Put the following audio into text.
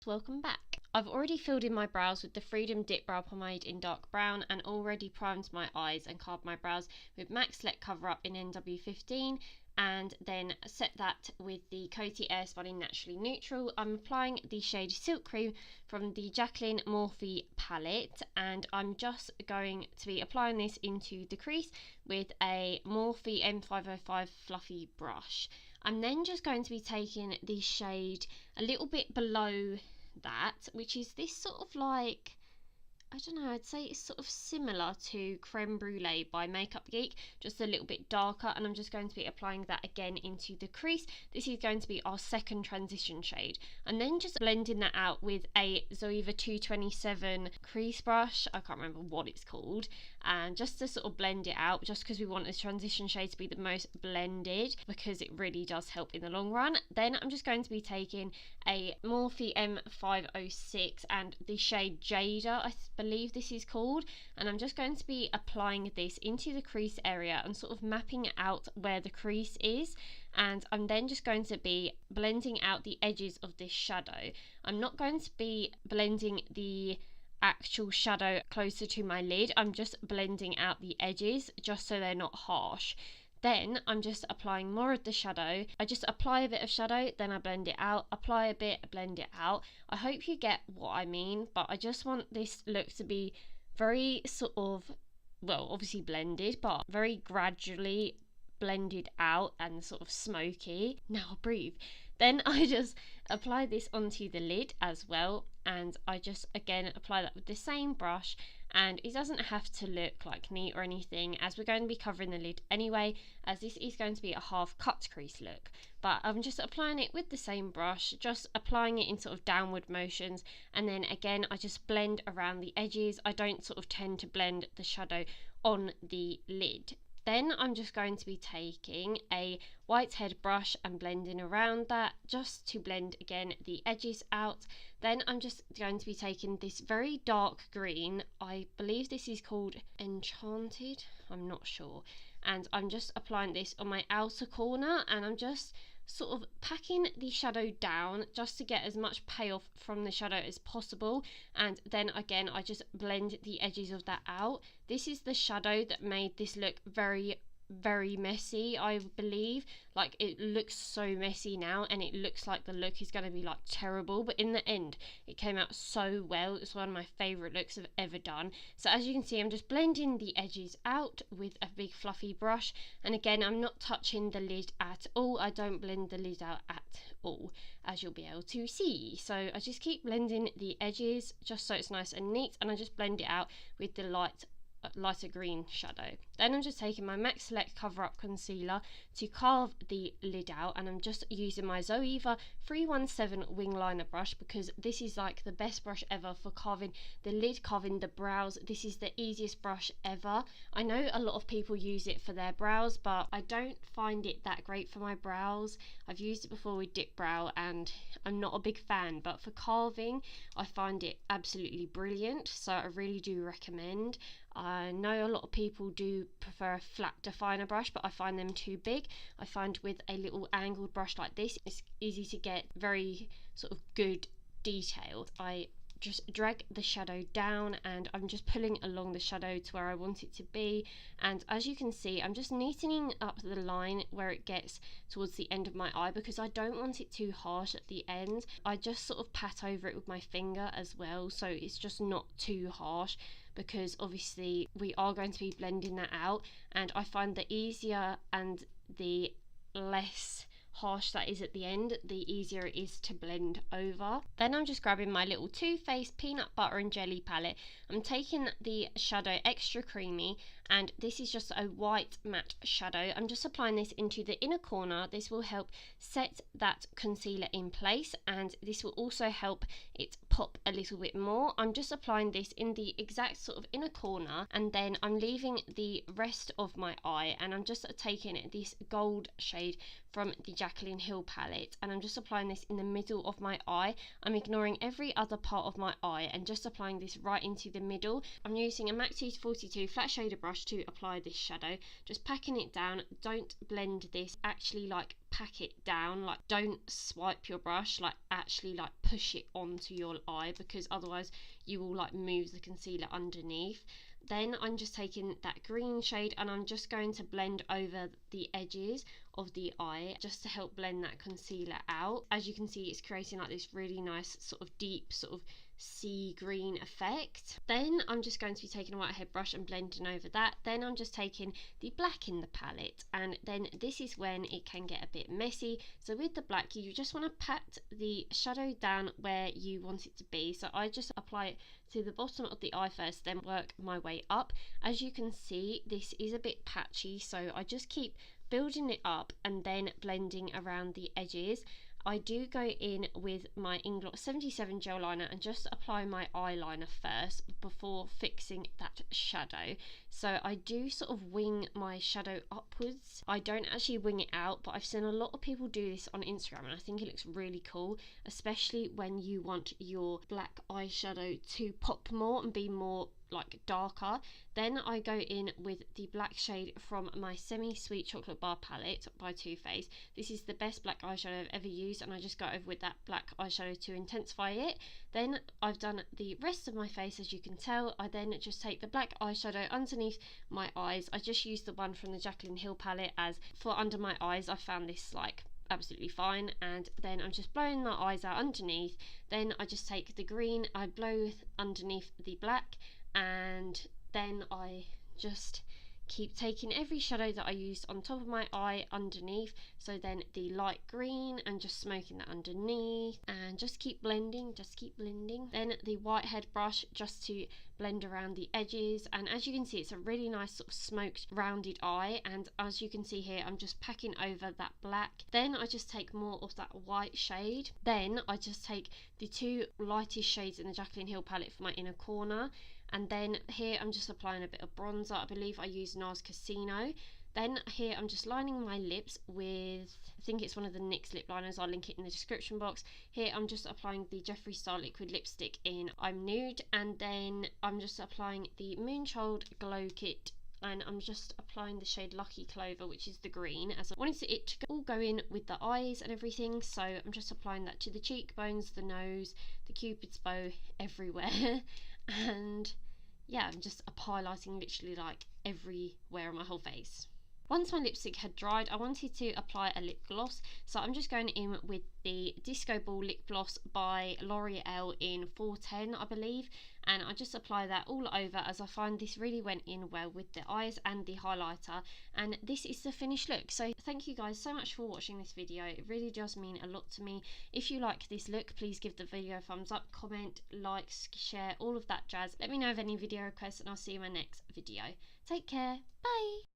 Welcome back. I've already filled in my brows with the Freedom Dip Brow Pomade in dark brown and already primed my eyes and carved my brows with MAC Select Cover Up in NW15 and then set that with the Coty Airspun in Naturally Neutral. I'm applying the shade Silk Cream from the Jacqueline Morphe palette and I'm just going to be applying this into the crease with a Morphe M505 fluffy brush. I'm then just going to be taking the shade a little bit below that, which is this sort of like, I don't know, I'd say it's sort of similar to Creme Brulee by Makeup Geek, just a little bit darker, and I'm just going to be applying that again into the crease. This is going to be our second transition shade, and then just blending that out with a Zoeva 227 crease brush, I can't remember what it's called, and just to sort of blend it out, just because we want this transition shade to be the most blended, because it really does help in the long run. Then I'm just going to be taking a Morphe M506 and the shade Jada, I believe this is called, and I'm just going to be applying this into the crease area and sort of mapping out where the crease is, and I'm then just going to be blending out the edges of this shadow. I'm not going to be blending the actual shadow closer to my lid, I'm just blending out the edges just so they're not harsh. Then I'm just applying more of the shadow. I just apply a bit of shadow, then I blend it out, apply a bit, blend it out. I hope you get what I mean, but I just want this look to be very sort of, well, obviously blended, but very gradually blended out and sort of smoky. Now breathe. Then I just apply this onto the lid as well, and I just again apply that with the same brush, and it doesn't have to look like neat or anything, as we're going to be covering the lid anyway, as this is going to be a half cut crease look. But I'm just applying it with the same brush, just applying it in sort of downward motions, and then again I just blend around the edges. I don't sort of tend to blend the shadow on the lid. Then I'm just going to be taking a whitehead brush and blending around that just to blend again the edges out. Then I'm just going to be taking this very dark green, I believe this is called Enchanted, I'm not sure, and I'm just applying this on my outer corner, and I'm just sort of packing the shadow down just to get as much payoff from the shadow as possible, and then again I just blend the edges of that out. This is the shadow that made this look very messy, I believe. Like, it looks so messy now and it looks like the look is going to be like terrible, but in the end it came out so well. It's one of my favorite looks I've ever done. So as you can see, I'm just blending the edges out with a big fluffy brush, and again I'm not touching the lid at all. I don't blend the lid out at all, as you'll be able to see. So I just keep blending the edges just so it's nice and neat, and I just blend it out with the lighter green shadow. Then I'm just taking my MAC Select Cover Up Concealer to carve the lid out, and I'm just using my Zoeva 317 wing liner brush, because this is like the best brush ever for carving the lid, carving the brows. This is the easiest brush ever. I know a lot of people use it for their brows, but I don't find it that great for my brows. I've used it before with Dip Brow and I'm not a big fan, but for carving I find it absolutely brilliant, so I really do recommend. I know a lot of people do prefer a flat definer brush, but I find them too big. I find with a little angled brush like this, it's easy to get very sort of good detail. I just drag the shadow down and I'm just pulling along the shadow to where I want it to be, and as you can see I'm just neatening up the line where it gets towards the end of my eye, because I don't want it too harsh at the end. I just sort of pat over it with my finger as well, so it's just not too harsh, because obviously we are going to be blending that out, and I find the easier and the less harsh that is at the end, the easier it is to blend over. Then I'm just grabbing my little Too Faced Peanut Butter and Jelly palette. I'm taking the shadow Extra Creamy, and this is just a white matte shadow. I'm just applying this into the inner corner. This will help set that concealer in place, and this will also help it pop a little bit more. I'm just applying this in the exact sort of inner corner, and then I'm leaving the rest of my eye, and I'm just taking this gold shade from the Jacqueline Hill palette, and I'm just applying this in the middle of my eye. I'm ignoring every other part of my eye and just applying this right into the middle. I'm using a MAC 242 flat shader brush brush to apply this shadow, just packing it down. Don't blend this, actually like pack it down, like don't swipe your brush, like actually like push it onto your eye, because otherwise you will like move the concealer underneath. Then I'm just taking that green shade and I'm just going to blend over the edges of the eye just to help blend that concealer out. As you can see, it's creating like this really nice sort of deep sort of sea green effect. Then I'm just going to be taking a whitehead brush and blending over that. Then I'm just taking the black in the palette, and then this is when it can get a bit messy. So with the black, you just want to pat the shadow down where you want it to be. So I just apply it to the bottom of the eye first, then work my way up. As you can see, this is a bit patchy, so I just keep building it up and then blending around the edges. I do go in with my Inglot 77 gel liner and just apply my eyeliner first before fixing that shadow. So I do sort of wing my shadow upwards. I don't actually wing it out, but I've seen a lot of people do this on Instagram and I think it looks really cool, especially when you want your black eyeshadow to pop more and be more like darker. Then I go in with the black shade from my Semi Sweet Chocolate Bar palette by Too Faced. This is the best black eyeshadow I've ever used, and I just go over with that black eyeshadow to intensify it. Then I've done the rest of my face, as you can tell. I then just take the black eyeshadow underneath my eyes. I just use the one from the Jaclyn Hill palette, as for under my eyes I found this like absolutely fine. And then I'm just blowing my eyes out underneath. Then I just take the green, I blow underneath the black, and then I just keep taking every shadow that I used on top of my eye underneath. So then the light green and just smoking that underneath, and just keep blending, Then the whitehead brush just to blend around the edges, and as you can see, it's a really nice sort of smoked rounded eye. And as you can see here, I'm just packing over that black. Then I just take more of that white shade. Then I just take the two lightest shades in the Jaclyn Hill palette for my inner corner. And then here I'm just applying a bit of bronzer. I believe I use NARS Casino. Then here I'm just lining my lips with, I think it's one of the NYX lip liners. I'll link it in the description box. Here I'm just applying the Jeffree Star liquid lipstick in I'm Nude. And then I'm just applying the Moonchild Glow Kit, and I'm just applying the shade Lucky Clover, which is the green, as I wanted it to all go in with the eyes and everything. So I'm just applying that to the cheekbones, the nose, the Cupid's bow, everywhere. And yeah, I'm just highlighting literally like everywhere on my whole face. Once my lipstick had dried, I wanted to apply a lip gloss, so I'm just going in with the Disco Ball lip gloss by L'Oreal in 410, I believe, and I just apply that all over, as I find this really went in well with the eyes and the highlighter. And this is the finished look. So thank you guys so much for watching this video. It really does mean a lot to me. If you like this look, please give the video a thumbs up, comment, like, share, all of that jazz. Let me know of any video requests, and I'll see you in my next video. Take care, bye.